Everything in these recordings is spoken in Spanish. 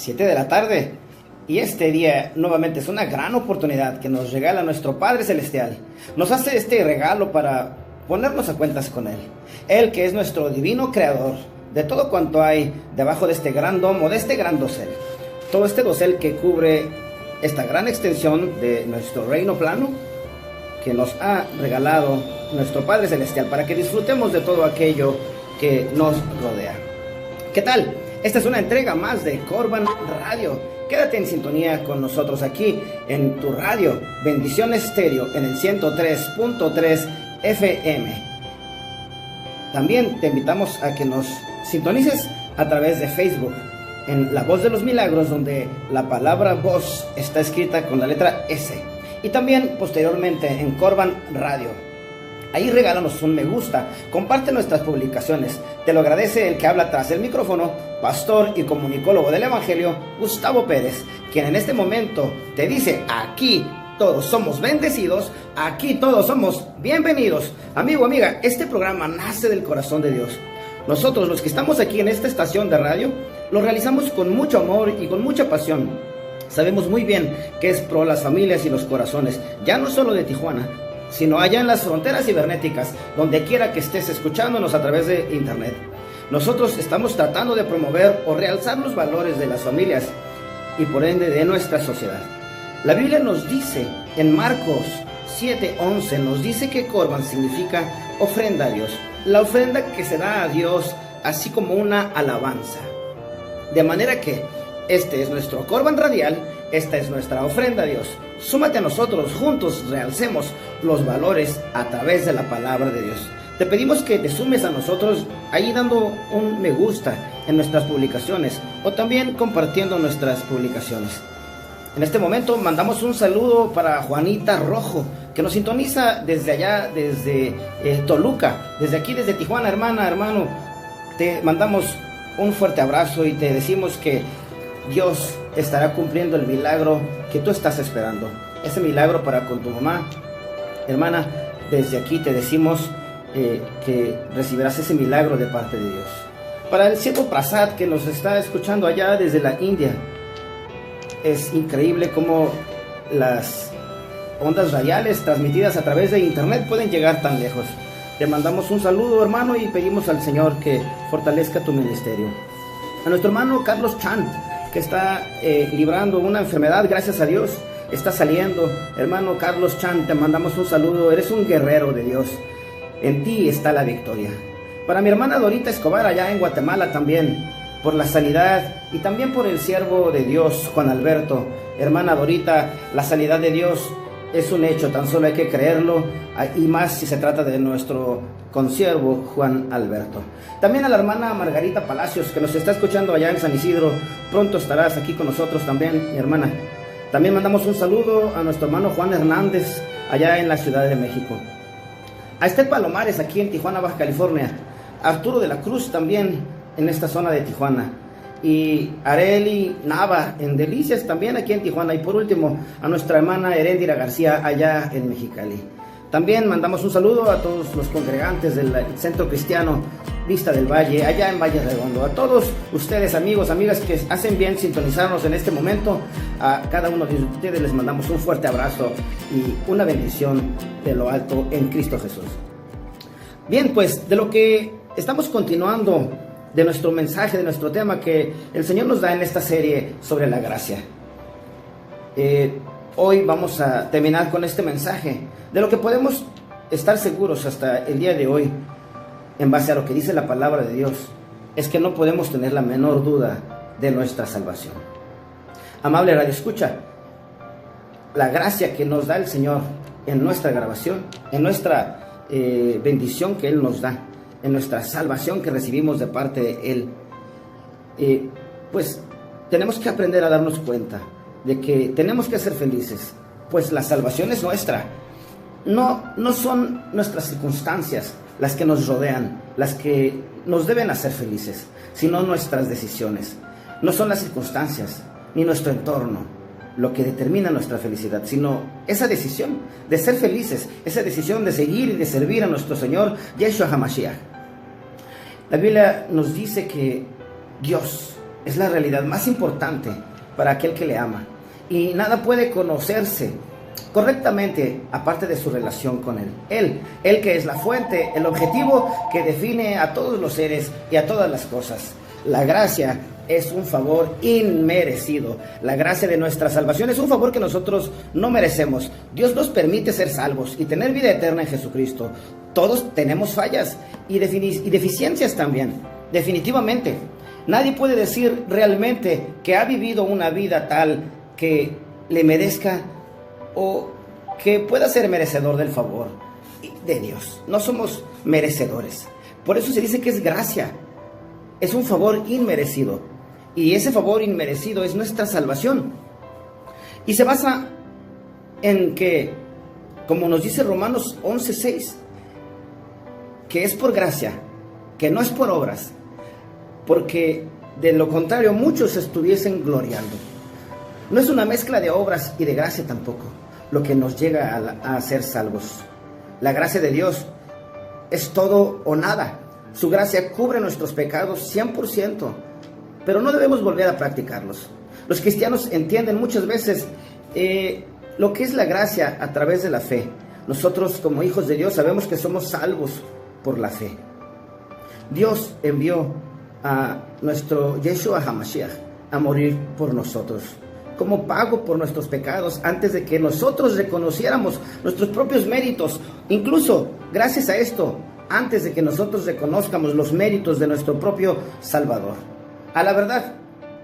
7 de la tarde. Y este día nuevamente es una gran oportunidad que nos regala nuestro Padre Celestial. Nos hace este regalo para ponernos a cuentas con Él. Él que es nuestro divino creador de todo cuanto hay debajo de este gran domo, de este gran dosel. Todo este dosel que cubre esta gran extensión de nuestro reino plano que nos ha regalado nuestro Padre Celestial para que disfrutemos de todo aquello que nos rodea. ¿Qué tal? Esta es una entrega más de Corban Radio. Quédate en sintonía con nosotros aquí en tu radio Bendición Estéreo en el 103.3 FM. También te invitamos a que nos sintonices a través de Facebook en La Voz de los Milagros, donde la palabra voz está escrita con la letra S. Y también posteriormente en Corban Radio. Ahí regálanos un me gusta, comparte nuestras publicaciones. Te lo agradece el que habla tras el micrófono, pastor y comunicólogo del Evangelio, Gustavo Pérez, quien en este momento te dice: aquí todos somos bendecidos, aquí todos somos bienvenidos. Amigo, amiga, este programa nace del corazón de Dios. Nosotros, los que estamos aquí en esta estación de radio, lo realizamos con mucho amor y con mucha pasión. Sabemos muy bien que es pro las familias y los corazones, ya no solo de Tijuana, sino allá en las fronteras cibernéticas, donde quiera que estés escuchándonos a través de internet. Nosotros estamos tratando de promover o realzar los valores de las familias y por ende de nuestra sociedad. La Biblia nos dice en Marcos 7:11, nos dice que Corban significa ofrenda a Dios, la ofrenda que se da a Dios así como una alabanza. De manera que este es nuestro Corban Radial, esta es nuestra ofrenda a Dios. Súmate a nosotros, juntos realcemos los valores a través de la palabra de Dios. Te pedimos que te sumes a nosotros ahí dando un me gusta en nuestras publicaciones o también compartiendo nuestras publicaciones. En este momento mandamos un saludo para Juanita Rojo, que nos sintoniza desde allá, desde Toluca, desde aquí, desde Tijuana. Hermano, te mandamos un fuerte abrazo y te decimos que Dios estará cumpliendo el milagro que tú estás esperando. Ese milagro para con tu mamá. Hermana, desde aquí te decimos que recibirás ese milagro de parte de Dios. Para el siervo Prasad, que nos está escuchando allá desde la India, es increíble cómo las ondas radiales transmitidas a través de internet pueden llegar tan lejos. Te mandamos un saludo, hermano, y pedimos al Señor que fortalezca tu ministerio. A nuestro hermano Carlos Chan, que está librando una enfermedad, gracias a Dios, está saliendo. Hermano Carlos Chan, te mandamos un saludo. Eres un guerrero de Dios. En ti está la victoria. Para mi hermana Dorita Escobar, allá en Guatemala también, por la sanidad y también por el siervo de Dios, Juan Alberto. Hermana Dorita, la sanidad de Dios es un hecho, tan solo hay que creerlo, y más si se trata de nuestro consiervo Juan Alberto. También a la hermana Margarita Palacios, que nos está escuchando allá en San Isidro. Pronto estarás aquí con nosotros también, mi hermana. También mandamos un saludo a nuestro hermano Juan Hernández, allá en la Ciudad de México. A Estel Palomares, aquí en Tijuana, Baja California. A Arturo de la Cruz, también en esta zona de Tijuana. Y Areli Nava en Delicias, también aquí en Tijuana. Y por último, a nuestra hermana Heréndira García, allá en Mexicali. También mandamos un saludo a todos los congregantes del Centro Cristiano Vista del Valle, allá en Valle Redondo. A todos ustedes, amigos, amigas, que hacen bien sintonizarnos en este momento. A cada uno de ustedes les mandamos un fuerte abrazo y una bendición de lo alto en Cristo Jesús. Bien, pues de lo que estamos continuando, de nuestro mensaje, de nuestro tema que el Señor nos da en esta serie sobre la gracia. Hoy vamos a terminar con este mensaje de lo que podemos estar seguros hasta el día de hoy, en base a lo que dice la palabra de Dios, es que no podemos tener la menor duda de nuestra salvación. Amable Radio Escucha, la gracia que nos da el Señor en nuestra grabación, en nuestra bendición que Él nos da, en nuestra salvación que recibimos de parte de Él, pues tenemos que aprender a darnos cuenta de que tenemos que ser felices, pues la salvación es nuestra. No son nuestras circunstancias las que nos rodean, las que nos deben hacer felices, sino nuestras decisiones. No son las circunstancias ni nuestro entorno lo que determina nuestra felicidad, sino esa decisión de ser felices, esa decisión de seguir y de servir a nuestro Señor Yeshua HaMashiach. La Biblia nos dice que Dios es la realidad más importante para aquel que le ama. Y nada puede conocerse correctamente aparte de su relación con Él. Él que es la fuente, el objetivo que define a todos los seres y a todas las cosas. La gracia es un favor inmerecido. La gracia de nuestra salvación es un favor que nosotros no merecemos. Dios nos permite ser salvos y tener vida eterna en Jesucristo. Todos tenemos fallas y deficiencias también, definitivamente. Nadie puede decir realmente que ha vivido una vida tal que le merezca o que pueda ser merecedor del favor de Dios. No somos merecedores. Por eso se dice que es gracia. Es un favor inmerecido. Y ese favor inmerecido es nuestra salvación. Y se basa en que, como nos dice Romanos 11:6, que es por gracia, que no es por obras, porque de lo contrario muchos estuviesen gloriando. No es una mezcla de obras y de gracia tampoco lo que nos llega a ser salvos. La gracia de Dios es todo o nada. Su gracia cubre nuestros pecados 100%, pero no debemos volver a practicarlos. Los cristianos entienden muchas veces lo que es la gracia a través de la fe. Nosotros como hijos de Dios sabemos que somos salvos por la fe. Dios envió a nuestro Yeshua HaMashiach a morir por nosotros, como pago por nuestros pecados, antes de que nosotros reconociéramos nuestros propios méritos. Incluso gracias a esto, antes de que nosotros reconozcamos los méritos de nuestro propio Salvador. A la verdad,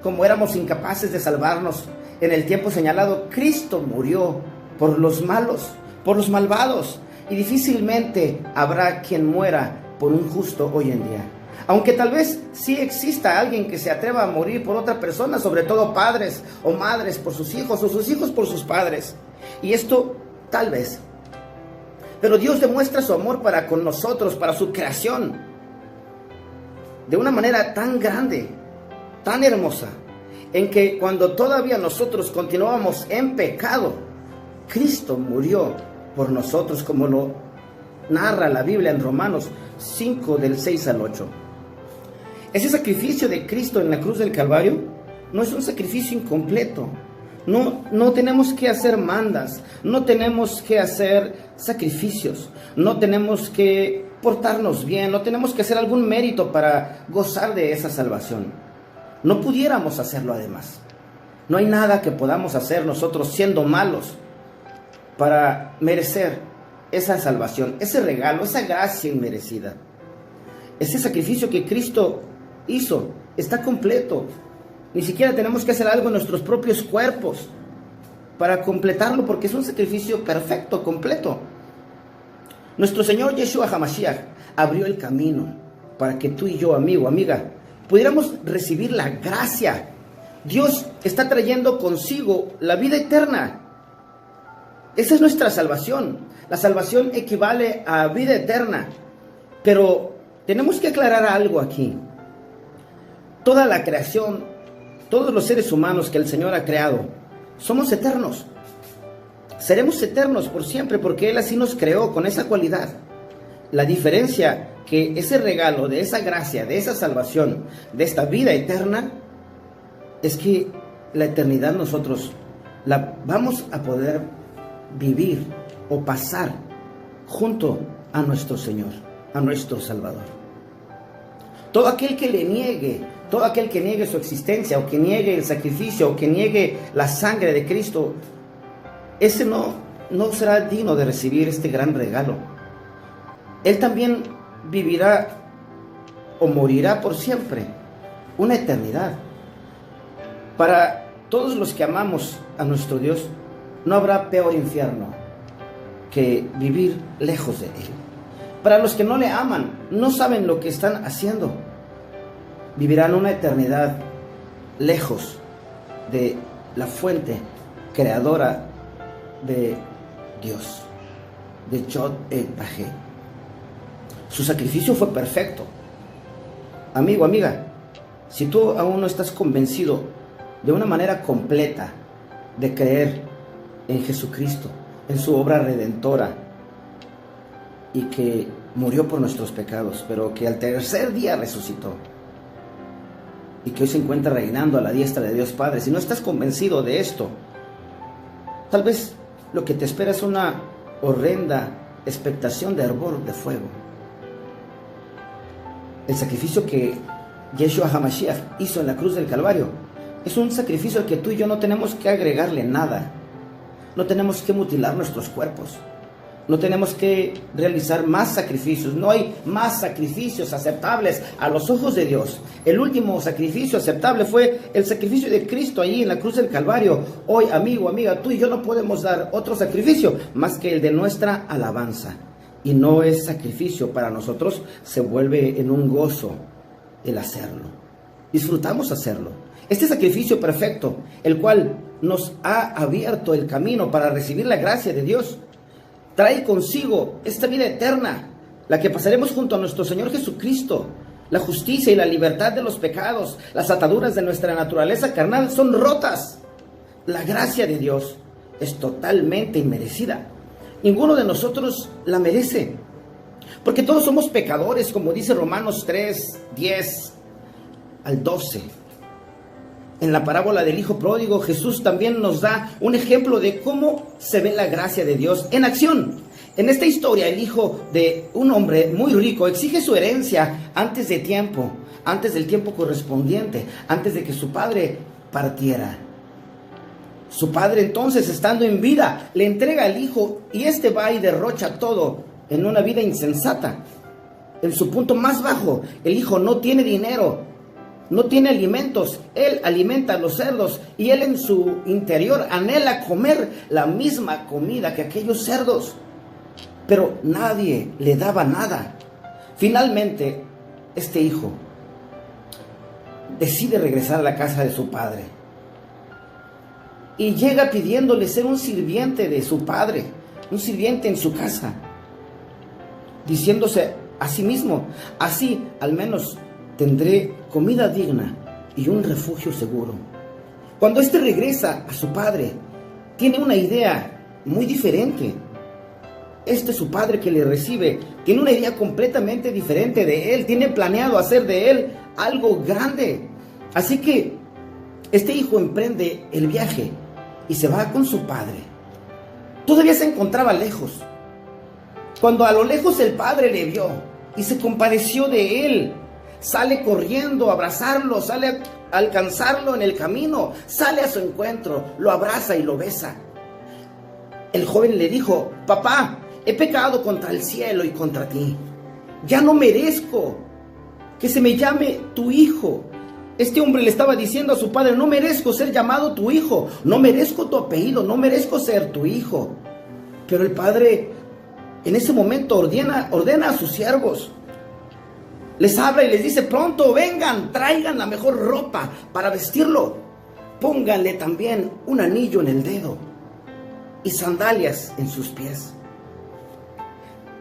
como éramos incapaces de salvarnos en el tiempo señalado, Cristo murió por los malos, por los malvados, y difícilmente habrá quien muera por un justo hoy en día. Aunque tal vez sí exista alguien que se atreva a morir por otra persona, sobre todo padres o madres por sus hijos o sus hijos por sus padres. Y esto tal vez. Pero Dios demuestra su amor para con nosotros, para su creación, de una manera tan grande, tan hermosa, en que cuando todavía nosotros continuábamos en pecado, Cristo murió por nosotros, como lo narra la Biblia en Romanos 5 del 6 al 8. Ese sacrificio de Cristo en la cruz del Calvario no es un sacrificio incompleto. No tenemos que hacer mandas, no tenemos que hacer sacrificios, no tenemos que portarnos bien, no tenemos que hacer algún mérito para gozar de esa salvación. No pudiéramos hacerlo además. No hay nada que podamos hacer nosotros siendo malos para merecer esa salvación, ese regalo, esa gracia inmerecida. Ese sacrificio que Cristo hizo está completo. Ni siquiera tenemos que hacer algo en nuestros propios cuerpos para completarlo, porque es un sacrificio perfecto, completo. Nuestro Señor Yeshua HaMashiach abrió el camino para que tú y yo, amigo, amiga, pudiéramos recibir la gracia. Dios está trayendo consigo la vida eterna. Esa es nuestra salvación. La salvación equivale a vida eterna. Pero tenemos que aclarar algo aquí. Toda la creación, todos los seres humanos que el Señor ha creado, somos eternos. Seremos eternos por siempre, porque Él así nos creó con esa cualidad. La diferencia que ese regalo de esa gracia, de esa salvación, de esta vida eterna, es que la eternidad nosotros la vamos a poder vivir o pasar junto a nuestro Señor, a nuestro Salvador. Todo aquel que le niegue, todo aquel que niegue su existencia, o que niegue el sacrificio, o que niegue la sangre de Cristo, ese no será digno de recibir este gran regalo. Él también vivirá o morirá por siempre, una eternidad. Para todos los que amamos a nuestro Dios, no habrá peor infierno que vivir lejos de Él. Para los que no le aman, no saben lo que están haciendo, vivirán una eternidad lejos de la fuente creadora de Dios, de Yod Vahé. Su sacrificio fue perfecto. Amigo, amiga, si tú aún no estás convencido de una manera completa de creer en Jesucristo, en su obra redentora, y que murió por nuestros pecados, pero que al tercer día resucitó, y que hoy se encuentra reinando a la diestra de Dios Padre, si no estás convencido de esto, tal vez lo que te espera es una horrenda expectación de hervor de fuego. El sacrificio que Yeshua HaMashiach hizo en la cruz del Calvario es un sacrificio al que tú y yo no tenemos que agregarle nada. No tenemos que mutilar nuestros cuerpos. No tenemos que realizar más sacrificios. No hay más sacrificios aceptables a los ojos de Dios. El último sacrificio aceptable fue el sacrificio de Cristo allí en la cruz del Calvario. Hoy, amigo, amiga, tú y yo no podemos dar otro sacrificio más que el de nuestra alabanza. Y no es sacrificio para nosotros, se vuelve en un gozo el hacerlo. Disfrutamos hacerlo. Este sacrificio perfecto, el cual nos ha abierto el camino para recibir la gracia de Dios, trae consigo esta vida eterna, la que pasaremos junto a nuestro Señor Jesucristo. La justicia y la libertad de los pecados, las ataduras de nuestra naturaleza carnal son rotas. La gracia de Dios es totalmente inmerecida. Ninguno de nosotros la merece, porque todos somos pecadores, como dice Romanos 3, 10 al 12. En la parábola del Hijo Pródigo, Jesús también nos da un ejemplo de cómo se ve la gracia de Dios en acción. En esta historia, el hijo de un hombre muy rico exige su herencia antes de tiempo, antes del tiempo correspondiente, antes de que su padre partiera. Su padre entonces, estando en vida, le entrega al hijo y este va y derrocha todo en una vida insensata. En su punto más bajo, el hijo no tiene dinero, no tiene alimentos, él alimenta a los cerdos y él en su interior anhela comer la misma comida que aquellos cerdos. Pero nadie le daba nada. Finalmente, este hijo decide regresar a la casa de su padre y llega pidiéndole ser un sirviente de su padre, un sirviente en su casa, diciéndose a sí mismo: así al menos tendré comida digna y un refugio seguro. Cuando éste regresa a su padre, tiene una idea muy diferente. Su padre que le recibe, tiene una idea completamente diferente de él. Tiene planeado hacer de él algo grande. Así que este hijo emprende el viaje y se va con su padre. Todavía se encontraba lejos, cuando a lo lejos el padre le vio y se compadeció de él. Sale corriendo a abrazarlo, sale a alcanzarlo en el camino, sale a su encuentro, lo abraza y lo besa. El joven le dijo: papá, he pecado contra el cielo y contra ti. Ya no merezco que se me llame tu hijo. Este hombre le estaba diciendo a su padre: no merezco ser llamado tu hijo, no merezco tu apellido, no merezco ser tu hijo. Pero el padre en ese momento ordena a sus siervos, les habla y les dice: pronto vengan, traigan la mejor ropa para vestirlo, pónganle también un anillo en el dedo y sandalias en sus pies.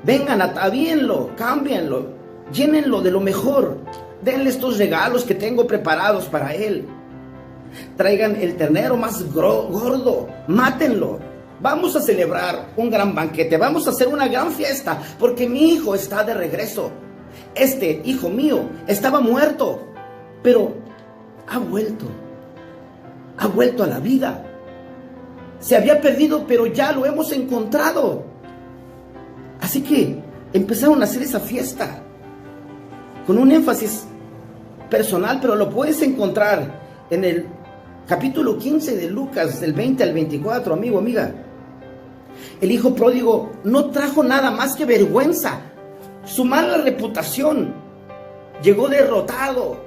Vengan, atavíenlo, cámbienlo, llénenlo de lo mejor, denle estos regalos que tengo preparados para él. Traigan el ternero más gordo, mátenlo. Vamos a celebrar un gran banquete, vamos a hacer una gran fiesta, porque mi hijo está de regreso. Este hijo mío estaba muerto, pero ha vuelto a la vida. Se había perdido, pero ya lo hemos encontrado. Así que empezaron a hacer esa fiesta con un énfasis personal, pero lo puedes encontrar en el capítulo 15 de Lucas, del 20 al 24, amigo, amiga. El hijo pródigo no trajo nada más que vergüenza. Su mala reputación, llegó derrotado.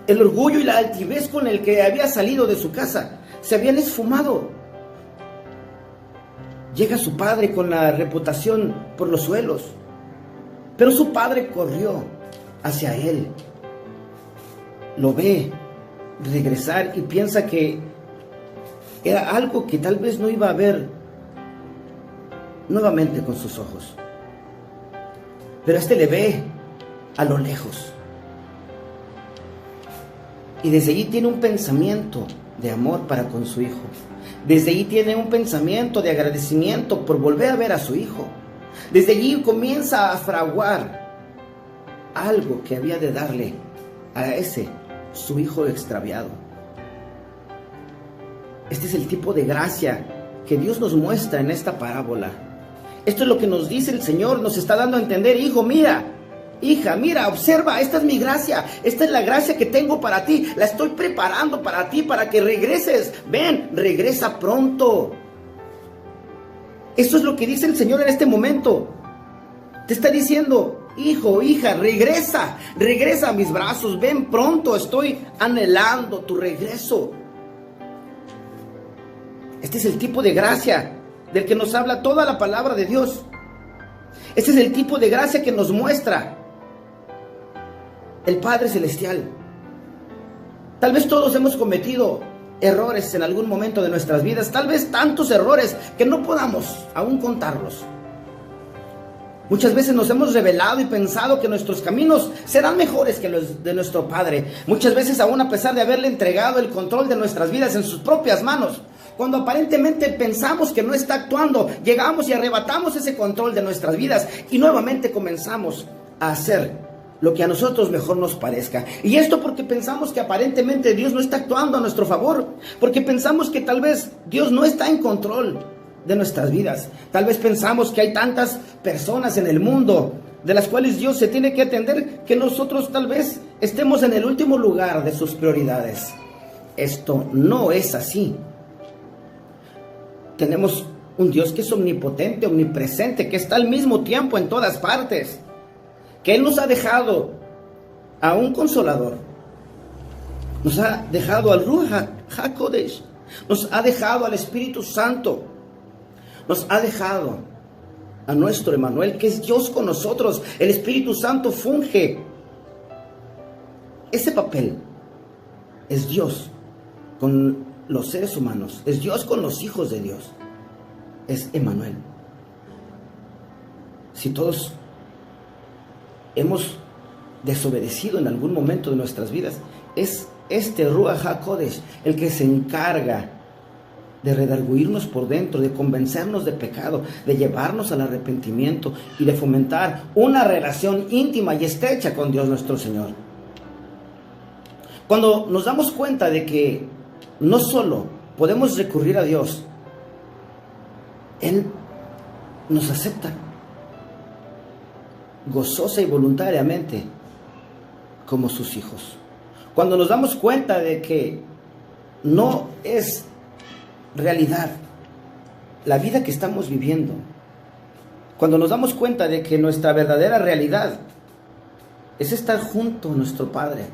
El orgullo y la altivez con el que había salido de su casa se habían esfumado. Llega su padre con la reputación por los suelos, pero su padre corrió hacia él. Lo ve regresar y piensa que era algo que tal vez no iba a ver nuevamente con sus ojos. Pero le ve a lo lejos. Y desde allí tiene un pensamiento de amor para con su hijo. Desde allí tiene un pensamiento de agradecimiento por volver a ver a su hijo. Desde allí comienza a fraguar algo que había de darle a ese su hijo extraviado. Este es el tipo de gracia que Dios nos muestra en esta parábola. Esto es lo que nos dice el Señor, nos está dando a entender: hijo, mira, hija, mira, observa, esta es mi gracia, esta es la gracia que tengo para ti, la estoy preparando para ti, para que regreses. Ven, regresa pronto. Eso es lo que dice el Señor en este momento. Te está diciendo: hijo, hija, regresa, regresa a mis brazos, ven pronto, estoy anhelando tu regreso. Este es el tipo de gracia del que nos habla toda la palabra de Dios. Este es el tipo de gracia que nos muestra el Padre Celestial. Tal vez todos hemos cometido errores en algún momento de nuestras vidas, tal vez tantos errores que no podamos aún contarlos. Muchas veces nos hemos rebelado y pensado que nuestros caminos serán mejores que los de nuestro Padre. Muchas veces, aún a pesar de haberle entregado el control de nuestras vidas en sus propias manos, cuando aparentemente pensamos que no está actuando, llegamos y arrebatamos ese control de nuestras vidas y nuevamente comenzamos a hacer lo que a nosotros mejor nos parezca. Y esto porque pensamos que aparentemente Dios no está actuando a nuestro favor, porque pensamos que tal vez Dios no está en control de nuestras vidas. Tal vez pensamos que hay tantas personas en el mundo de las cuales Dios se tiene que atender, que nosotros tal vez estemos en el último lugar de sus prioridades. Esto no es así. Tenemos un Dios que es omnipotente, omnipresente, que está al mismo tiempo en todas partes, que Él nos ha dejado a un consolador, nos ha dejado al Ruach HaKodesh, nos ha dejado al Espíritu Santo, nos ha dejado a nuestro Emmanuel, que es Dios con nosotros. El Espíritu Santo funge ese papel. Es Dios con los seres humanos, es Dios con los hijos de Dios, es Emmanuel. Si todos hemos desobedecido en algún momento de nuestras vidas, es este Ruach HaKodesh el que se encarga de redarguirnos por dentro, de convencernos de pecado, de llevarnos al arrepentimiento y de fomentar una relación íntima y estrecha con Dios nuestro Señor. Cuando nos damos cuenta de que no solo podemos recurrir a Dios, Él nos acepta gozosa y voluntariamente como sus hijos. Cuando nos damos cuenta de que no es realidad la vida que estamos viviendo, cuando nos damos cuenta de que nuestra verdadera realidad es estar junto a nuestro Padre,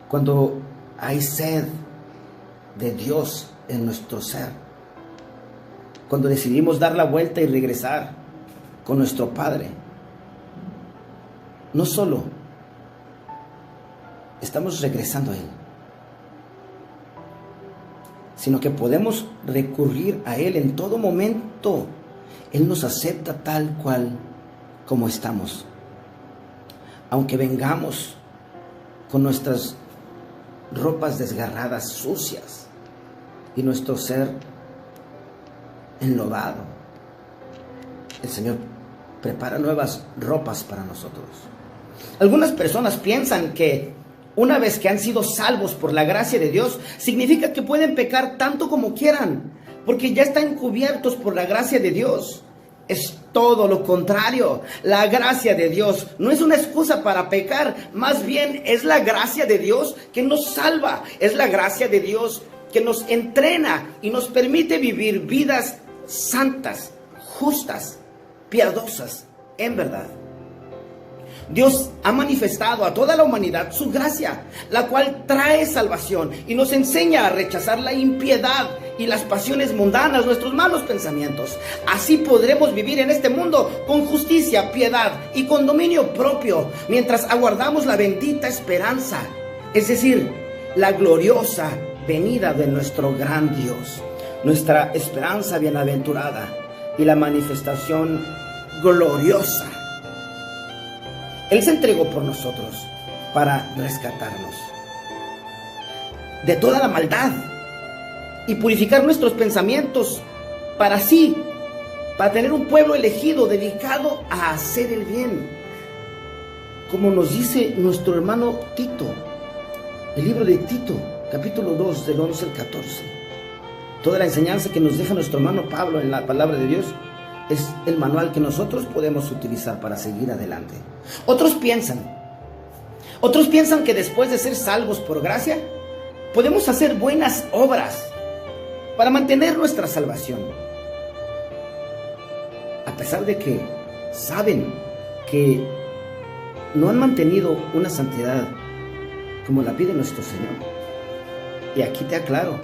cuando hay sed de Dios en nuestro ser, cuando decidimos dar la vuelta y regresar con nuestro Padre, no solo estamos regresando a Él, sino que podemos recurrir a Él en todo momento. Él nos acepta tal cual como estamos. Aunque vengamos con nuestras ropas desgarradas, sucias, y nuestro ser enlodado, el Señor prepara nuevas ropas para nosotros. Algunas personas piensan que una vez que han sido salvos por la gracia de Dios, significa que pueden pecar tanto como quieran, porque ya están cubiertos por la gracia de Dios. Es todo lo contrario. La gracia de Dios no es una excusa para pecar, más bien es la gracia de Dios que nos salva. Es la gracia de Dios que nos entrena y nos permite vivir vidas santas, justas, piadosas, en verdad. Dios ha manifestado a toda la humanidad su gracia, la cual trae salvación y nos enseña a rechazar la impiedad y las pasiones mundanas, nuestros malos pensamientos. Así podremos vivir en este mundo con justicia, piedad y con dominio propio, mientras aguardamos la bendita esperanza, es decir, la gloriosa venida de nuestro gran Dios, nuestra esperanza bienaventurada y la manifestación gloriosa. Él se entregó por nosotros para rescatarnos de toda la maldad y purificar nuestros pensamientos para tener un pueblo elegido dedicado a hacer el bien. Como nos dice nuestro hermano Tito, El libro de Tito, capítulo 2, del 11 al 14. Toda la enseñanza que nos deja nuestro hermano Pablo en la palabra de Dios es el manual que nosotros podemos utilizar para seguir adelante. Otros piensan que después de ser salvos por gracia, podemos hacer buenas obras para mantener nuestra salvación. A pesar de que saben que no han mantenido una santidad como la pide nuestro Señor. Y aquí te aclaro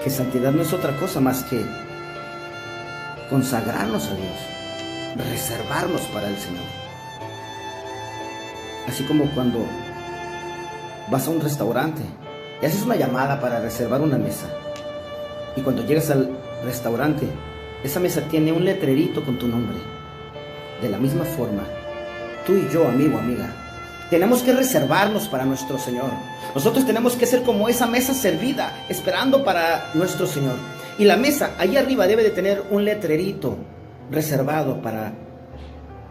que santidad no es otra cosa más que consagrarnos a Dios, reservarnos para el Señor. Así como cuando vas a un restaurante y haces una llamada para reservar una mesa, y cuando llegas al restaurante, esa mesa tiene un letrerito con tu nombre. De la misma forma, tú y yo, amigo, amiga, tenemos que reservarnos para nuestro Señor. Nosotros tenemos que ser como esa mesa servida, esperando para nuestro Señor. Y la mesa, ahí arriba, debe de tener un letrerito reservado para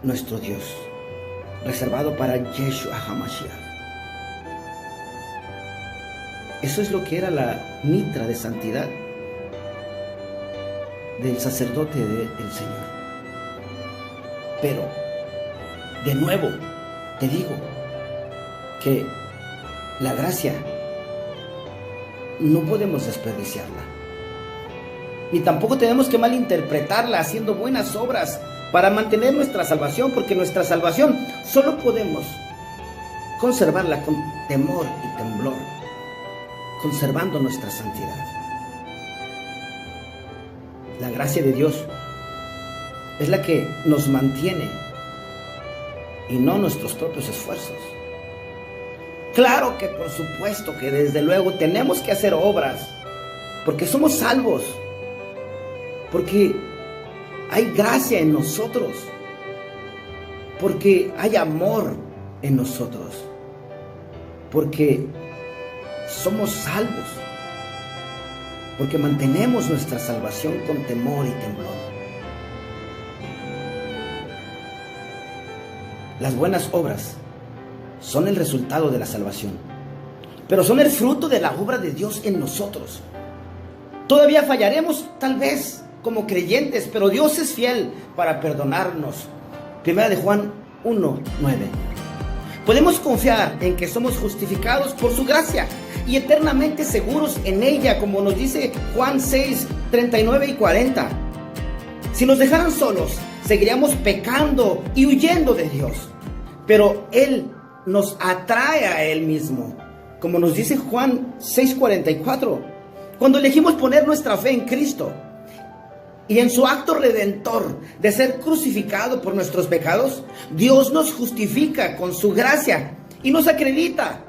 nuestro Dios, reservado para Yeshua HaMashiach. Eso es lo que era la mitra de santidad del sacerdote del Señor. Pero, de nuevo, te digo que la gracia no podemos desperdiciarla, ni tampoco tenemos que malinterpretarla haciendo buenas obras para mantener nuestra salvación, porque nuestra salvación solo podemos conservarla con temor y temblor, conservando nuestra santidad. La gracia de Dios es la que nos mantiene y no nuestros propios esfuerzos. Claro que por supuesto que desde luego tenemos que hacer obras, porque somos salvos, porque hay gracia en nosotros, porque hay amor en nosotros, porque somos salvos, porque mantenemos nuestra salvación con temor y temblor. Las buenas obras son el resultado de la salvación, pero son el fruto de la obra de Dios en nosotros. Todavía fallaremos, tal vez, como creyentes, pero Dios es fiel para perdonarnos. Primera de Juan 1:9. Podemos confiar en que somos justificados por su gracia y eternamente seguros en ella, como nos dice Juan 6:39 y 40. Si nos dejaran solos, seguiríamos pecando y huyendo de Dios, pero Él nos atrae a Él mismo, como nos dice Juan 6:44. Cuando elegimos poner nuestra fe en Cristo y en su acto redentor de ser crucificado por nuestros pecados, Dios nos justifica con su gracia y nos acredita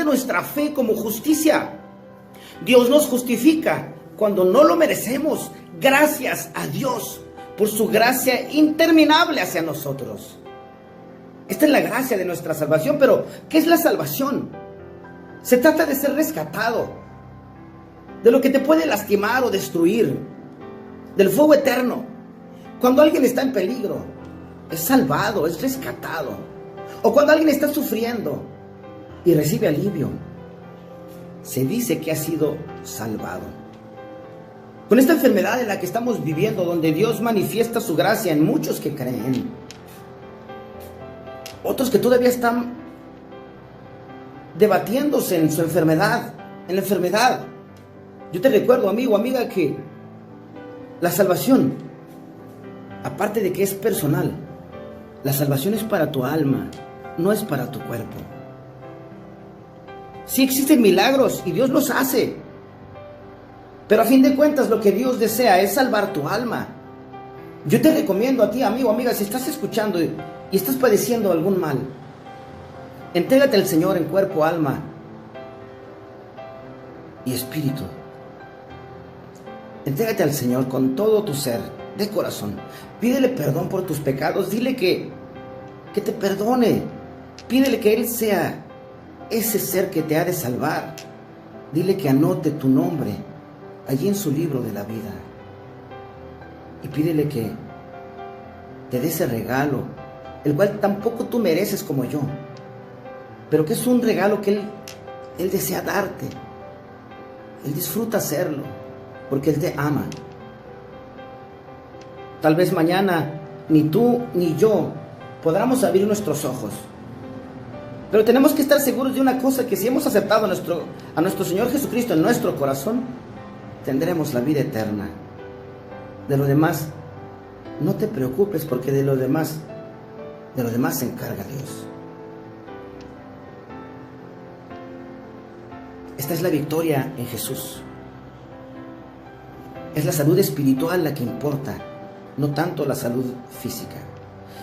nuestra fe como justicia. Dios nos justifica cuando no lo merecemos, gracias a Dios por su gracia interminable hacia nosotros. Esta es la gracia de nuestra salvación. Pero, ¿qué es la salvación? Se trata de ser rescatado de lo que te puede lastimar o destruir, del fuego eterno. Cuando alguien está en peligro, es salvado, es rescatado. O cuando alguien está sufriendo y recibe alivio, se dice que ha sido salvado. Con esta enfermedad en la que estamos viviendo, donde Dios manifiesta su gracia en muchos que creen, otros que todavía están debatiéndose en su enfermedad, en la enfermedad. Yo te recuerdo, amigo, amiga, que la salvación, aparte de que es personal, la salvación es para tu alma, no es para tu cuerpo. Sí existen milagros y Dios los hace, pero a fin de cuentas lo que Dios desea es salvar tu alma. Yo te recomiendo a ti, amigo, amiga, si estás escuchando y estás padeciendo algún mal, entrégate al Señor en cuerpo, alma y espíritu. Entrégate al Señor con todo tu ser, de corazón. Pídele perdón por tus pecados. Dile que te perdone. Pídele que Él sea ese ser que te ha de salvar. Dile que anote tu nombre allí en su libro de la vida. Y pídele que te dé ese regalo, el cual tampoco tú mereces como yo, pero que es un regalo que Él desea darte. Él disfruta hacerlo, porque Él te ama. Tal vez mañana ni tú ni yo podamos abrir nuestros ojos. Pero tenemos que estar seguros de una cosa, que si hemos aceptado a nuestro Señor Jesucristo en nuestro corazón, tendremos la vida eterna. De lo demás, no te preocupes, porque de lo demás se encarga Dios. Esta es la victoria en Jesús. Es la salud espiritual la que importa, no tanto la salud física.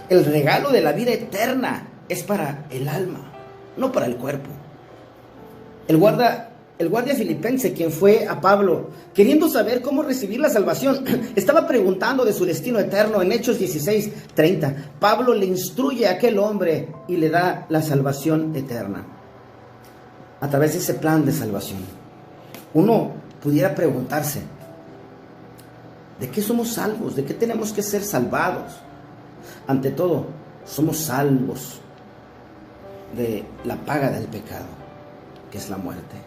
El regalo de la vida eterna es para el alma, no para el cuerpo. El guardia filipense, quien fue a Pablo, queriendo saber cómo recibir la salvación, estaba preguntando de su destino eterno. En Hechos 16:30, Pablo le instruye a aquel hombre y le da la salvación eterna. A través de ese plan de salvación, uno pudiera preguntarse, ¿de qué somos salvos? ¿De qué tenemos que ser salvados? Ante todo, somos salvos de la paga del pecado, que es la muerte.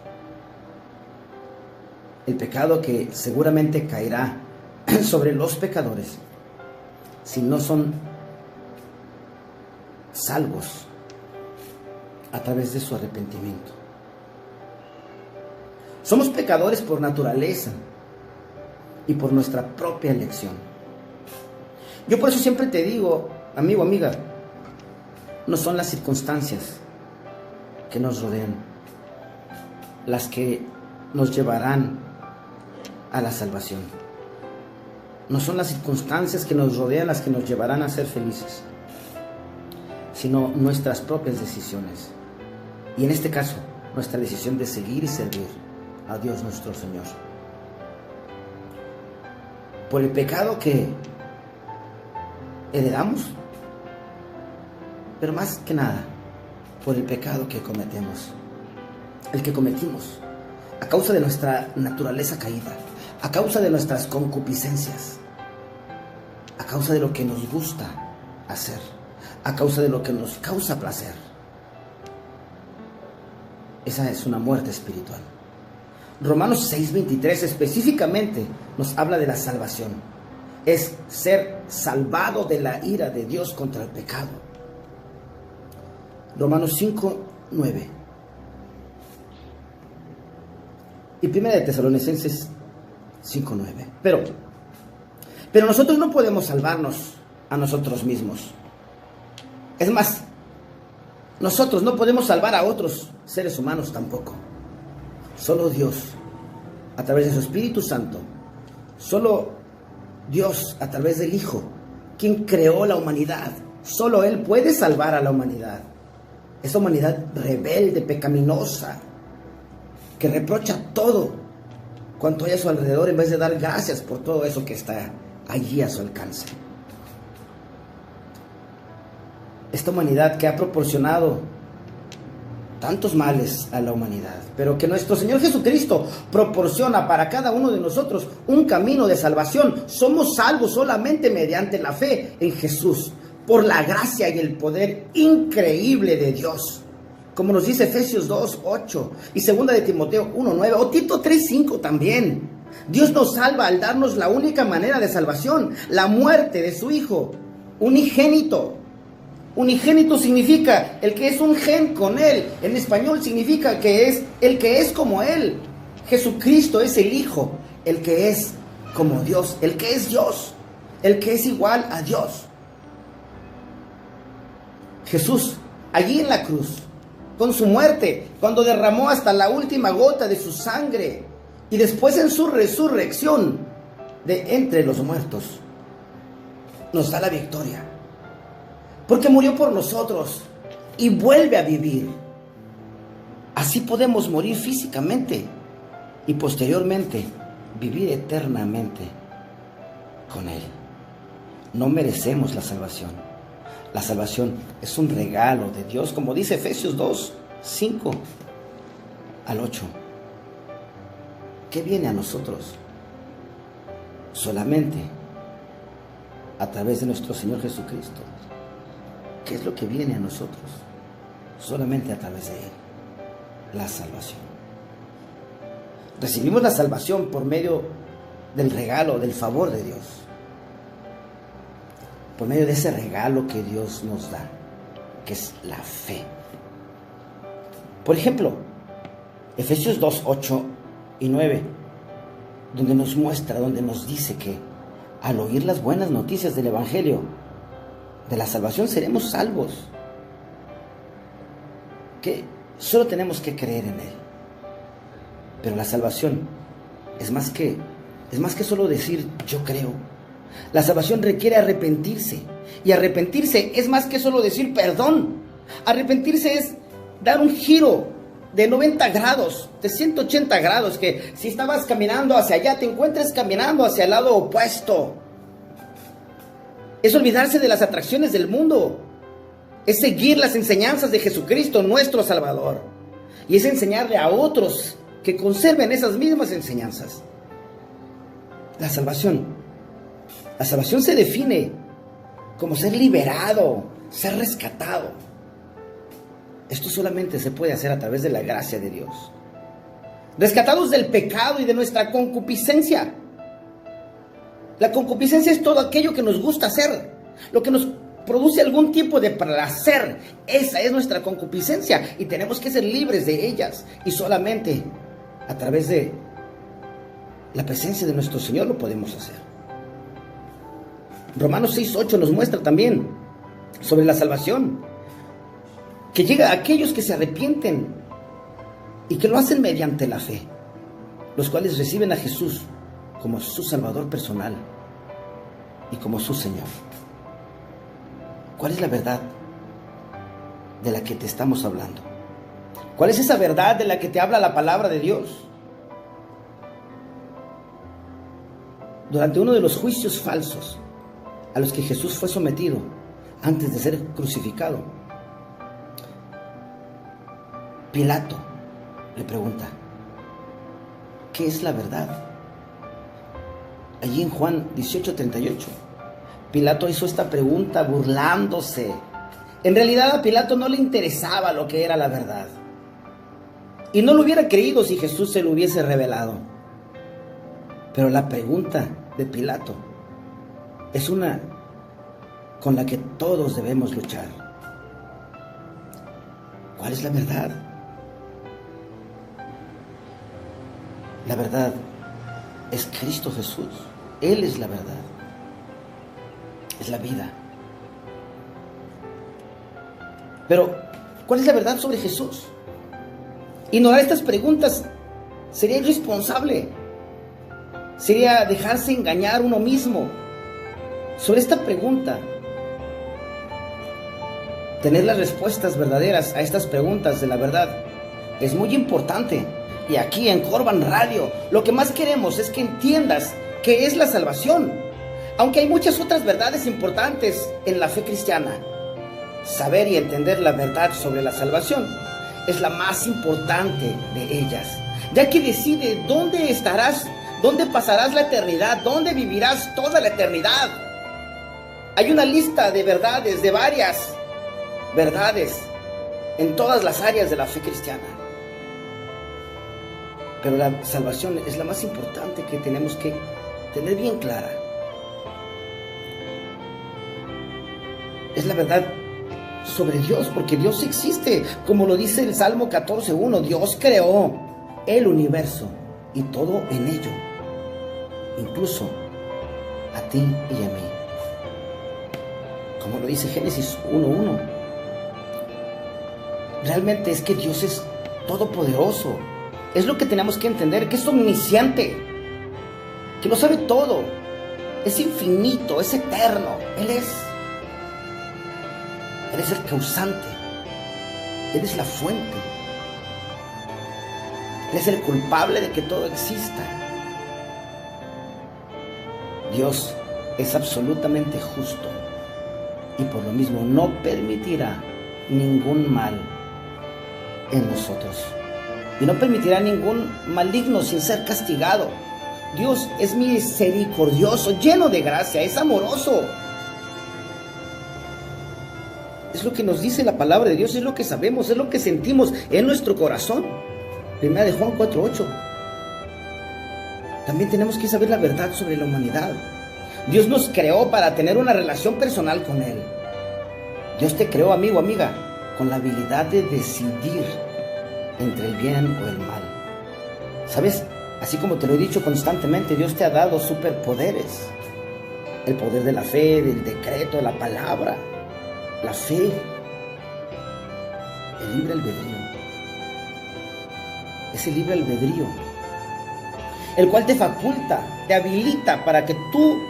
El pecado que seguramente caerá sobre los pecadores si no son salvos a través de su arrepentimiento. Somos pecadores por naturaleza y por nuestra propia elección. Yo por eso siempre te digo, amigo, amiga, no son las circunstancias que nos rodean las que nos llevarán a la salvación. No son las circunstancias que nos rodean las que nos llevarán a ser felices, sino nuestras propias decisiones. Y en este caso, nuestra decisión de seguir y servir a Dios nuestro Señor. Por el pecado que heredamos, pero más que nada, por el pecado que cometimos a causa de nuestra naturaleza caída, a causa de nuestras concupiscencias, a causa de lo que nos gusta hacer, a causa de lo que nos causa placer. Esa es una muerte espiritual. Romanos 6:23 específicamente nos habla de la salvación. Es ser salvado de la ira de Dios contra el pecado. Romanos 5:9. Y 1 de Tesalonicenses 5:9. Pero nosotros no podemos salvarnos a nosotros mismos. Es más, nosotros no podemos salvar a otros seres humanos tampoco. Solo Dios, a través de su Espíritu Santo, solo Dios, a través del Hijo, quien creó la humanidad, solo Él puede salvar a la humanidad. Esa humanidad rebelde, pecaminosa, que reprocha todo cuanto hay a su alrededor en vez de dar gracias por todo eso que está allí a su alcance. Esta humanidad que ha proporcionado tantos males a la humanidad, pero que nuestro Señor Jesucristo proporciona para cada uno de nosotros un camino de salvación. Somos salvos solamente mediante la fe en Jesús, por la gracia y el poder increíble de Dios, como nos dice Efesios 2:8 y 2 de Timoteo 1:9 o Tito 3:5 también. Dios nos salva al darnos la única manera de salvación, la muerte de su Hijo unigénito. Unigénito significa el que es un gen con Él. En español significa que es el que es como Él. Jesucristo es el Hijo, el que es como Dios, el que es Dios, el que es igual a Dios. Jesús, allí en la cruz, con su muerte, cuando derramó hasta la última gota de su sangre, y después en su resurrección de entre los muertos, nos da la victoria. Porque murió por nosotros y vuelve a vivir. Así podemos morir físicamente y posteriormente vivir eternamente con Él. No merecemos la salvación. La salvación es un regalo de Dios, como dice Efesios 2:5 al 8. ¿Qué viene a nosotros? Solamente a través de nuestro Señor Jesucristo. ¿Qué es lo que viene a nosotros? Solamente a través de Él. la salvación. Recibimos la salvación por medio del regalo, del favor de Dios. Por medio de ese regalo que Dios nos da, que es la fe. Por ejemplo, Efesios 2, 8 y 9, donde nos muestra, donde nos dice que al oír las buenas noticias del Evangelio, de la salvación, seremos salvos. Que solo tenemos que creer en Él. Pero la salvación es más que solo decir yo creo. La salvación requiere arrepentirse. Y arrepentirse es más que solo decir perdón. Arrepentirse es dar un giro de 90 grados, de 180 grados, que si estabas caminando hacia allá, te encuentres caminando hacia el lado opuesto. Es olvidarse de las atracciones del mundo. Es seguir las enseñanzas de Jesucristo, nuestro Salvador. Y es enseñarle a otros que conserven esas mismas enseñanzas. La salvación se define como ser liberado, ser rescatado. Esto solamente se puede hacer a través de la gracia de Dios. Rescatados del pecado y de nuestra concupiscencia. La concupiscencia es todo aquello que nos gusta hacer, lo que nos produce algún tipo de placer. Esa es nuestra concupiscencia y tenemos que ser libres de ellas. Y solamente a través de la presencia de nuestro Señor lo podemos hacer. Romanos 6:8 nos muestra también sobre la salvación, que llega a aquellos que se arrepienten y que lo hacen mediante la fe, los cuales reciben a Jesús como su Salvador personal y como su Señor. ¿Cuál es la verdad de la que te estamos hablando? ¿Cuál es esa verdad de la que te habla la palabra de Dios? Durante uno de los juicios falsos a los que Jesús fue sometido antes de ser crucificado, Pilato le pregunta, ¿qué es la verdad? Allí en Juan 18:38, Pilato hizo esta pregunta burlándose. En realidad a Pilato no le interesaba lo que era la verdad. Y no lo hubiera creído si Jesús se lo hubiese revelado. Pero la pregunta de Pilato es una con la que todos debemos luchar. ¿Cuál es la verdad? La verdad es Cristo Jesús. Él es la verdad. Es la vida. Pero, ¿cuál es la verdad sobre Jesús? Ignorar estas preguntas sería irresponsable. Sería dejarse engañar uno mismo. Sobre esta pregunta, tener las respuestas verdaderas a estas preguntas de la verdad es muy importante. Y aquí en Corban Radio, lo que más queremos es que entiendas qué es la salvación. Aunque hay muchas otras verdades importantes en la fe cristiana, saber y entender la verdad sobre la salvación es la más importante de ellas, ya que decide dónde estarás, dónde pasarás la eternidad, dónde vivirás toda la eternidad. Hay una lista de verdades, de varias verdades en todas las áreas de la fe cristiana. Pero la salvación es la más importante que tenemos que tener bien clara. Es la verdad sobre Dios, porque Dios existe, como lo dice el Salmo 14:1. Dios creó el universo y todo en ello, incluso a ti y a mí, como lo dice Génesis 1:1. Realmente es que Dios es todopoderoso. Es lo que tenemos que entender, que es omnisciente, que lo sabe todo, es infinito, es eterno. Él es el causante, Él es la fuente, Él es el culpable de que todo exista. Dios es absolutamente justo y por lo mismo no permitirá ningún mal en nosotros. Y no permitirá ningún maligno sin ser castigado. Dios es misericordioso, lleno de gracia, es amoroso. Es Es lo que nos dice la palabra de Dios, es lo que sabemos, es lo que sentimos en nuestro corazón. Primera de Juan 4:8. También tenemos que saber la verdad sobre la humanidad. Dios nos creó para tener una relación personal con Él. Dios te creó, amigo, amiga, con la habilidad de decidir entre el bien o el mal. ¿Sabes? Así como te lo he dicho constantemente, Dios te ha dado superpoderes. El poder de la fe, del decreto, de la palabra, la fe, el libre albedrío. Ese libre albedrío, el cual te faculta, te habilita para que tú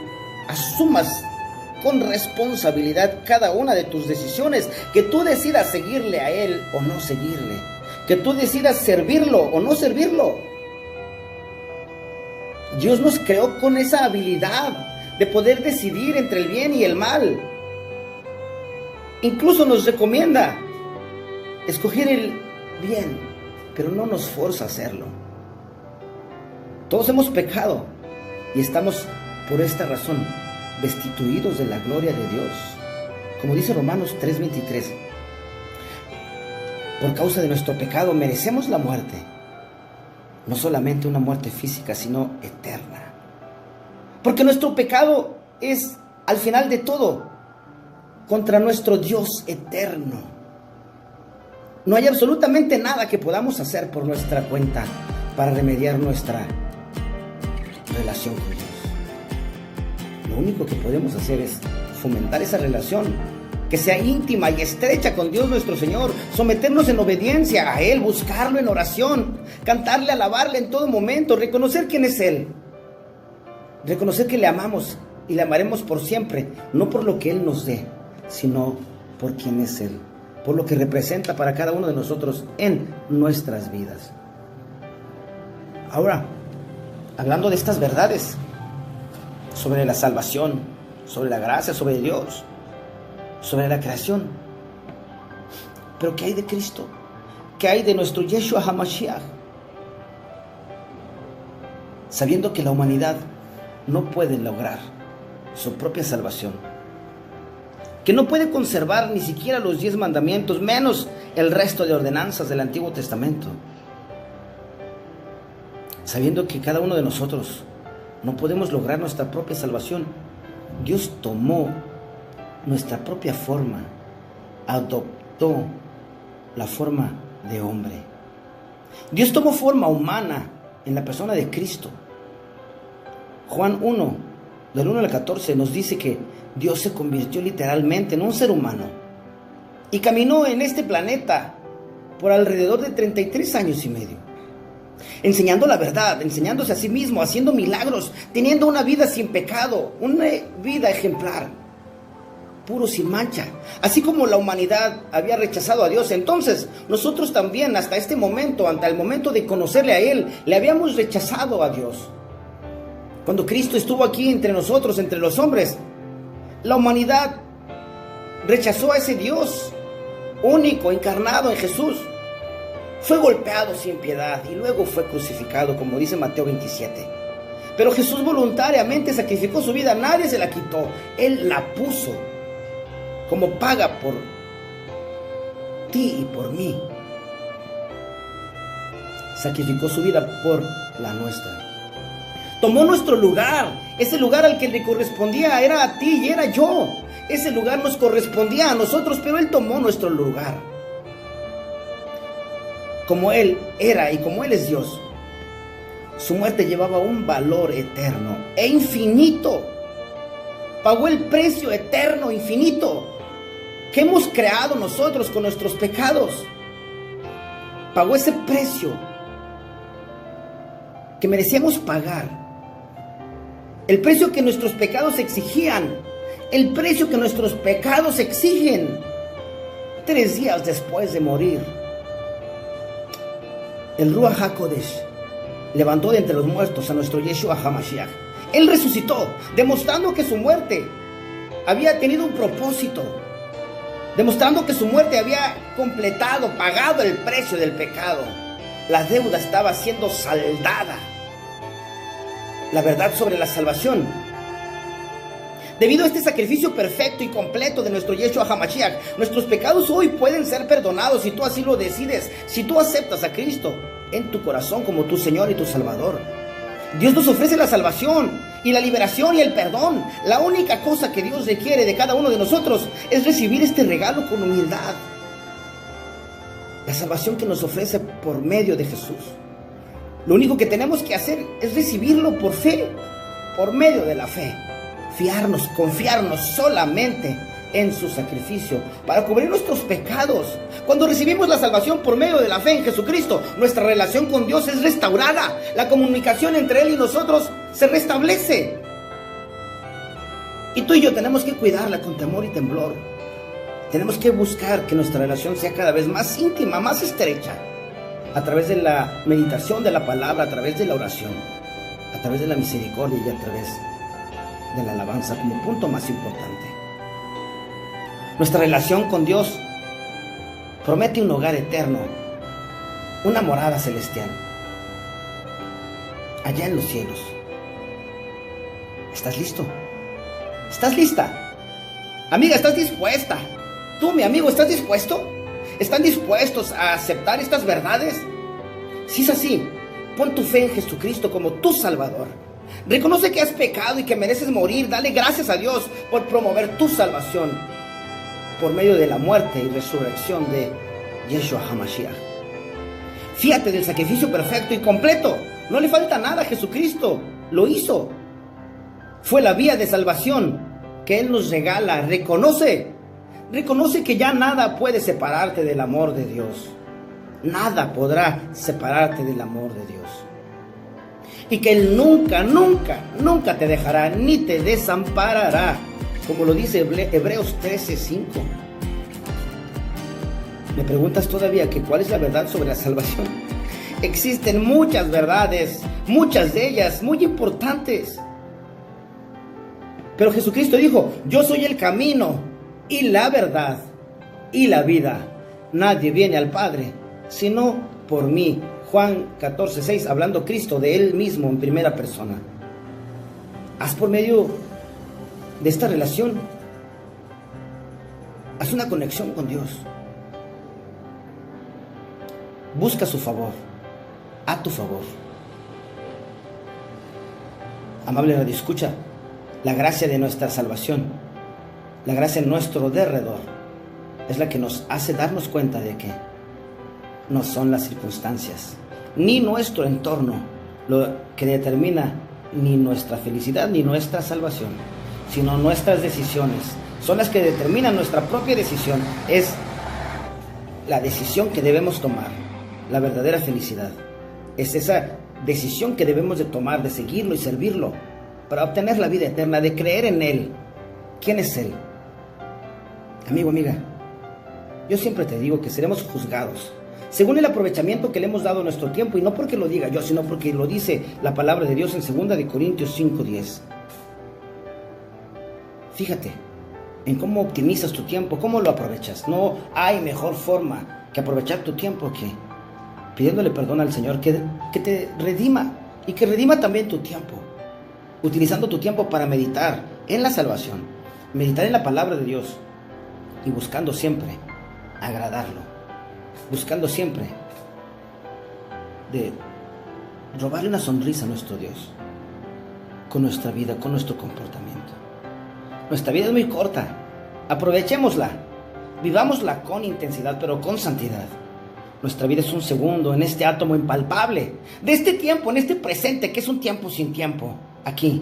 asumas con responsabilidad cada una de tus decisiones, que tú decidas seguirle a Él o no seguirle, que tú decidas servirlo o no servirlo. Dios nos creó con esa habilidad de poder decidir entre el bien y el mal. Incluso nos recomienda escoger el bien, pero no nos forza a hacerlo. Todos hemos pecado y estamos por esta razón destituidos de la gloria de Dios. Como dice Romanos 3:23, por causa de nuestro pecado merecemos la muerte. No solamente una muerte física, sino eterna. Porque nuestro pecado es, al final de todo, contra nuestro Dios eterno. No hay absolutamente nada que podamos hacer por nuestra cuenta para remediar nuestra relación con Dios. Lo único que podemos hacer es fomentar esa relación, que sea íntima y estrecha con Dios nuestro Señor, someternos en obediencia a Él, buscarlo en oración, cantarle, alabarle en todo momento, reconocer quién es Él, reconocer que le amamos y le amaremos por siempre, no por lo que Él nos dé, sino por quién es Él, por lo que representa para cada uno de nosotros en nuestras vidas. Ahora, hablando de estas verdades sobre la salvación, sobre la gracia, sobre Dios, sobre la creación, pero ¿qué hay de Cristo? ¿Qué hay de nuestro Yeshua HaMashiach? Sabiendo que la humanidad no puede lograr su propia salvación, que no puede conservar ni siquiera los 10 mandamientos, menos el resto de ordenanzas del Antiguo Testamento. Sabiendo que cada uno de nosotros no podemos lograr nuestra propia salvación, Dios tomó nuestra propia forma, adoptó la forma de hombre. Dios tomó forma humana en la persona de Cristo. Juan 1, del 1 al 14, nos dice que Dios se convirtió literalmente en un ser humano y caminó en este planeta por alrededor de 33 años y medio, enseñando la verdad, enseñándose a sí mismo, haciendo milagros, teniendo una vida sin pecado, una vida ejemplar, puro, sin mancha. Así como la humanidad había rechazado a Dios, entonces nosotros también hasta este momento, hasta el momento de conocerle a Él, le habíamos rechazado a Dios. Cuando Cristo estuvo aquí entre nosotros, entre los hombres, la humanidad rechazó a ese Dios único, encarnado en Jesús. Fue golpeado sin piedad y luego fue crucificado, como dice Mateo 27. Pero Jesús voluntariamente sacrificó su vida, nadie se la quitó. Él la puso como paga por ti y por mí. Sacrificó su vida por la nuestra. Tomó nuestro lugar, ese lugar al que le correspondía era a ti y era yo. Ese lugar nos correspondía a nosotros, pero Él tomó nuestro lugar. Como Él era y como Él es Dios, su muerte llevaba un valor eterno e infinito. Pagó el precio eterno, infinito, que hemos creado nosotros con nuestros pecados. Pagó ese precio que merecíamos pagar. El precio que nuestros pecados exigían. El precio que nuestros pecados exigen. 3 días después de morir, el Ruach HaKodesh levantó de entre los muertos a nuestro Yeshua HaMashiach. Él resucitó, demostrando que su muerte había tenido un propósito, demostrando que su muerte había completado, pagado el precio del pecado. La deuda estaba siendo saldada. La verdad sobre la salvación Debido a este sacrificio perfecto y completo de nuestro Yeshua HaMashiach, nuestros pecados hoy pueden ser perdonados si tú así lo decides, si tú aceptas a Cristo en tu corazón como tu Señor y tu Salvador. Dios nos ofrece la salvación y la liberación y el perdón. La única cosa que Dios requiere de cada uno de nosotros es recibir este regalo con humildad. La salvación que nos ofrece por medio de Jesús. Lo único que tenemos que hacer es recibirlo por fe, por medio de la fe. Fiarnos, confiarnos solamente en su sacrificio para cubrir nuestros pecados. Cuando recibimos la salvación por medio de la fe en Jesucristo, nuestra relación con Dios es restaurada. La comunicación entre Él y nosotros se restablece. Y tú y yo tenemos que cuidarla con temor y temblor. Tenemos que buscar que nuestra relación sea cada vez más íntima, más estrecha, a través de la meditación de la palabra, a través de la oración, a través de la misericordia y a través de la alabanza como punto más importante. Nuestra relación con Dios promete un hogar eterno, una morada celestial, allá en los cielos. ¿Estás listo? ¿Estás lista? Amiga, ¿estás dispuesta? Tú, mi amigo, ¿estás dispuesto? ¿Están dispuestos a aceptar estas verdades? Si es así, pon tu fe en Jesucristo como tu Salvador. Reconoce que has pecado y que mereces morir. Dale gracias a Dios por promover tu salvación por medio de la muerte y resurrección de Yeshua HaMashiach. Fíjate del sacrificio perfecto y completo. No le falta nada a Jesucristo. Lo hizo. Fue la vía de salvación que Él nos regala. Reconoce que ya nada puede separarte del amor de Dios. Nada podrá separarte del amor de Dios. Y que Él nunca, nunca, nunca te dejará ni te desamparará. Como lo dice Hebreos 13:5. ¿Me preguntas todavía que cuál es la verdad sobre la salvación? Existen muchas verdades, muchas de ellas muy importantes. Pero Jesucristo dijo: yo soy el camino y la verdad y la vida. Nadie viene al Padre sino por mí. Juan 14:6, hablando Cristo de Él mismo en primera persona. Haz por medio de esta relación, haz una conexión con Dios. Busca su favor, a tu favor. Amable radio escucha, la gracia de nuestra salvación, la gracia en nuestro derredor, es la que nos hace darnos cuenta de que no son las circunstancias, ni nuestro entorno, lo que determina ni nuestra felicidad ni nuestra salvación, sino nuestras decisiones. Son las que determinan nuestra propia decisión. Es la decisión que debemos tomar, la verdadera felicidad. Es esa decisión que debemos de tomar, de seguirlo y servirlo, para obtener la vida eterna, de creer en Él. ¿Quién es Él? Amigo, amiga, yo siempre te digo que seremos juzgados según el aprovechamiento que le hemos dado a nuestro tiempo, y no porque lo diga yo, sino porque lo dice la palabra de Dios en 2 de Corintios 5:10. Fíjate en cómo optimizas tu tiempo, cómo lo aprovechas. No hay mejor forma que aprovechar tu tiempo que pidiéndole perdón al Señor, que te redima y que redima también tu tiempo, utilizando tu tiempo para meditar en la salvación, meditar en la palabra de Dios y buscando siempre agradarlo, buscando siempre de robarle una sonrisa a nuestro Dios con nuestra vida, con nuestro comportamiento. Nuestra vida es muy corta, aprovechémosla, vivámosla con intensidad, pero con santidad. Nuestra vida es un segundo en este átomo impalpable de este tiempo, en este presente, que es un tiempo sin tiempo, aquí,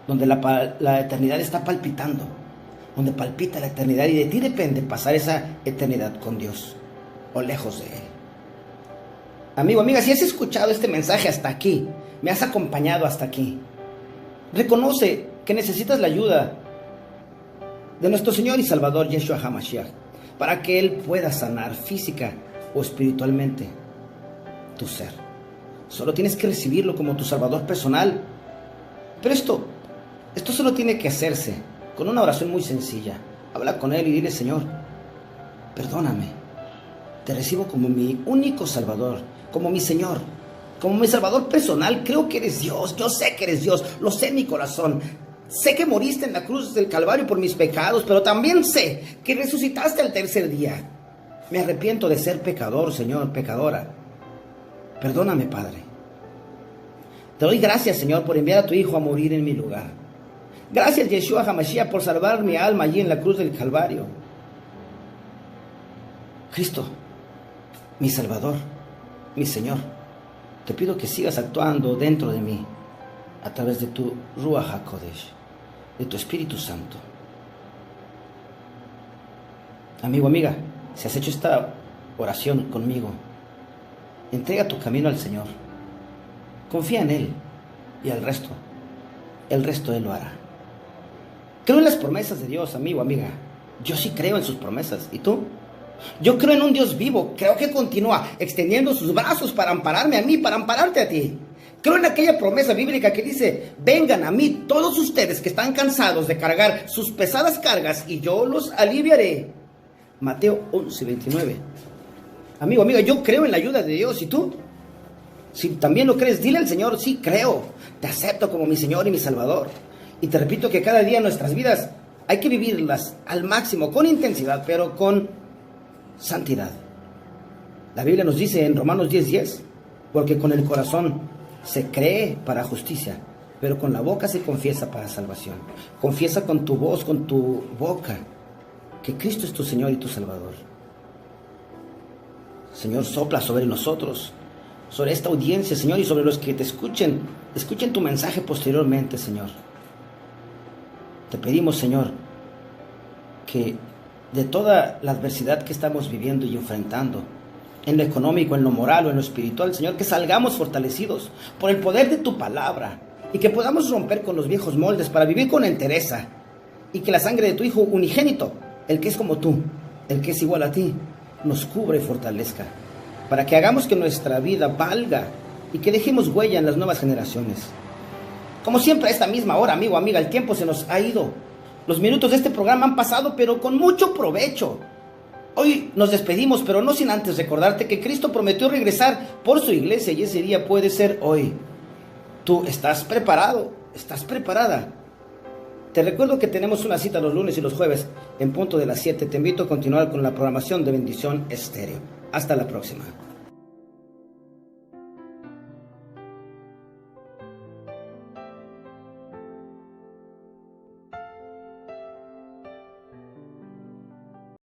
donde la eternidad está palpitando, donde palpita la eternidad, y de ti depende pasar esa eternidad con Dios o lejos de Él. Amigo, amiga, si has escuchado este mensaje hasta aquí, me has acompañado hasta aquí, reconoce que necesitas la ayuda de nuestro Señor y Salvador Yeshua HaMashiach para que Él pueda sanar física o espiritualmente tu ser. Solo tienes que recibirlo como tu Salvador personal. Pero esto solo tiene que hacerse con una oración muy sencilla. Habla con Él y dile: Señor, perdóname, te recibo como mi único Salvador, como mi Señor, como mi Salvador personal. Creo que eres Dios, yo sé que eres Dios, lo sé en mi corazón. Sé que moriste en la cruz del Calvario por mis pecados, pero también sé que resucitaste al tercer día. Me arrepiento de ser pecador, Señor, pecadora. Perdóname, Padre. Te doy gracias, Señor, por enviar a tu Hijo a morir en mi lugar. Gracias, Yeshua HaMashiach, por salvar mi alma allí en la cruz del Calvario. Cristo, mi Salvador, mi Señor, te pido que sigas actuando dentro de mí a través de tu Ruach HaKodesh, de tu Espíritu Santo. Amigo, amiga, si has hecho esta oración conmigo, entrega tu camino al Señor. Confía en Él y el resto Él lo hará. Creo en las promesas de Dios, amigo, amiga. Yo sí creo en sus promesas. ¿Y tú? Yo creo en un Dios vivo. Creo que continúa extendiendo sus brazos para ampararme a mí, para ampararte a ti. Creo en aquella promesa bíblica que dice: vengan a mí todos ustedes que están cansados de cargar sus pesadas cargas y yo los aliviaré. Mateo 11:29. Amigo, amiga, yo creo en la ayuda de Dios. ¿Y tú? Si también lo crees, dile al Señor: sí, creo, te acepto como mi Señor y mi Salvador. Y te repito que cada día nuestras vidas hay que vivirlas al máximo, con intensidad, pero con santidad. La Biblia nos dice en Romanos 10:10, porque con el corazón se cree para justicia, pero con la boca se confiesa para salvación. Confiesa con tu voz, con tu boca, que Cristo es tu Señor y tu Salvador. Señor, sopla sobre nosotros, sobre esta audiencia, Señor, y sobre los que te escuchen tu mensaje posteriormente, Señor. Te pedimos, Señor, que de toda la adversidad que estamos viviendo y enfrentando, en lo económico, en lo moral o en lo espiritual, Señor, que salgamos fortalecidos por el poder de tu palabra y que podamos romper con los viejos moldes para vivir con entereza, y que la sangre de tu Hijo unigénito, el que es como tú, el que es igual a ti, nos cubra y fortalezca, para que hagamos que nuestra vida valga y que dejemos huella en las nuevas generaciones. Como siempre, a esta misma hora, amigo, amiga, el tiempo se nos ha ido. Los minutos de este programa han pasado, pero con mucho provecho. Hoy nos despedimos, pero no sin antes recordarte que Cristo prometió regresar por su iglesia, y ese día puede ser hoy. ¿Tú estás preparado? ¿Estás preparada? Te recuerdo que tenemos una cita los lunes y los jueves en punto de las 7. Te invito a continuar con la programación de Bendición Estéreo. Hasta la próxima.